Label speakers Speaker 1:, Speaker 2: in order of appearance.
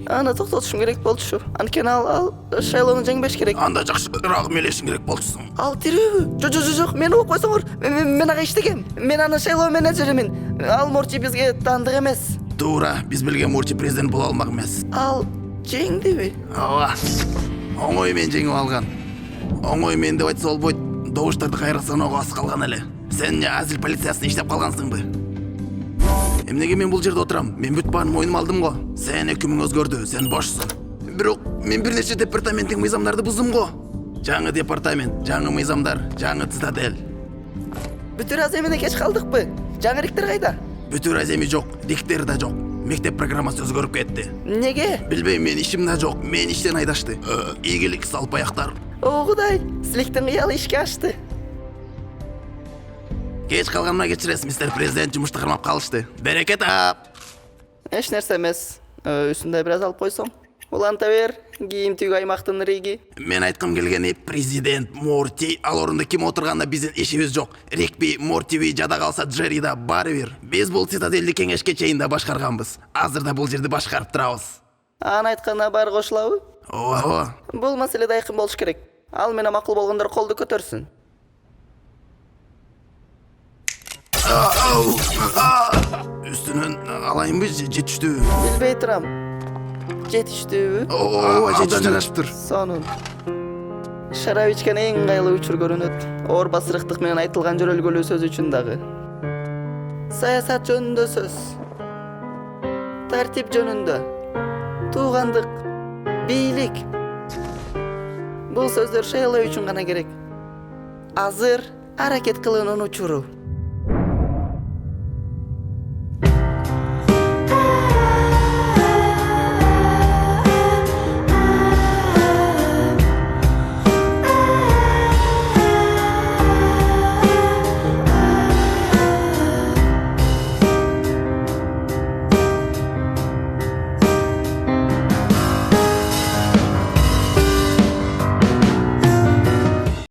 Speaker 1: Аны токтотушум керек болчу. Анткени ал шайлоону жеңбеш керек.
Speaker 2: Анда жакшыраак мелешиң керек болчусуң.
Speaker 1: Ал тирүүбү? Жок, мени угуп койсоңор. Мен ага иштегем. Мен анын шайлоо менеджеримин. Ал Мурчи бизге таандык эмес.
Speaker 2: Туура, биз билген Мурчи президент боло алмак эмес.
Speaker 1: Ал жеңдиби?
Speaker 2: Ооба. Оңой мен жеңип алган. Оңой мен деп айтса болбойт. Добуштарды кайра саноого аз калган эле. Сен азил полициясында иштеп калгансыңбы? Эмнеге мен бул жерде отурам? Мен бүт баарын мойнума алдым го. Сен өкүмүң өзгөрдү, сен бошсуң. Бирок мен бир нече департаменттин мыйзамдарды буздум го. Жаңы департамент, жаңы мыйзамдар, жаңы цитадель.
Speaker 1: Бүтүр аземине кеч калдыкпы? Жаңы риктер кайда?
Speaker 2: Бүтүр аземи жок, риктер да жок. Мектеп программасы өзгөрүп кетти.
Speaker 1: Неге?
Speaker 2: Билбейм, мен ишим да жок. Мен иштен айдашты. Ийгилик салпаяктар.
Speaker 1: О Кудай, силиктин кыялы ишке ашты.
Speaker 2: Кеч калганыма кечиресиз, мистер президент, жумушта кармап калышты. Берекет ап.
Speaker 1: Эч нерсе эмес. Үстүндө бир аз алып койсоң. Уланта бер, кийим түйгү аймактын риги.
Speaker 2: Мен айткым келгени президент Морти, ал орунда ким отурганда биздин ишибиз жок. Рикби, Мортиби жада калса Джерри да баары бир. Биз бул цитаделди кеңешке чейин да башкарганбыз. Азыр да бул жерди башкарып турабыз.
Speaker 1: Анын айтканына баары кошулабы?
Speaker 2: Ооба.
Speaker 1: Бул маселеде айкын болуш керек. Ал менен макул болгондор колду көтөрсүн.
Speaker 2: Үстүнөн алайынбы, жетиштүүбү?
Speaker 1: Билбей турам. Жетиштүүбү?
Speaker 2: Ооба, жетиштүү.
Speaker 1: Сонун. Шарап ичкен эң ыңгайлуу учур көрүнөт. Оор басырыктык менен айтылган жөрөлгөлүү сөз үчүн дагы. Саясат жөнүндө сөз. Тартип жөнүндө. Туугандык. Бийлик. Бул сөздөр шайлоо үчүн гана керек. Азыр аракет кылуунун учуру.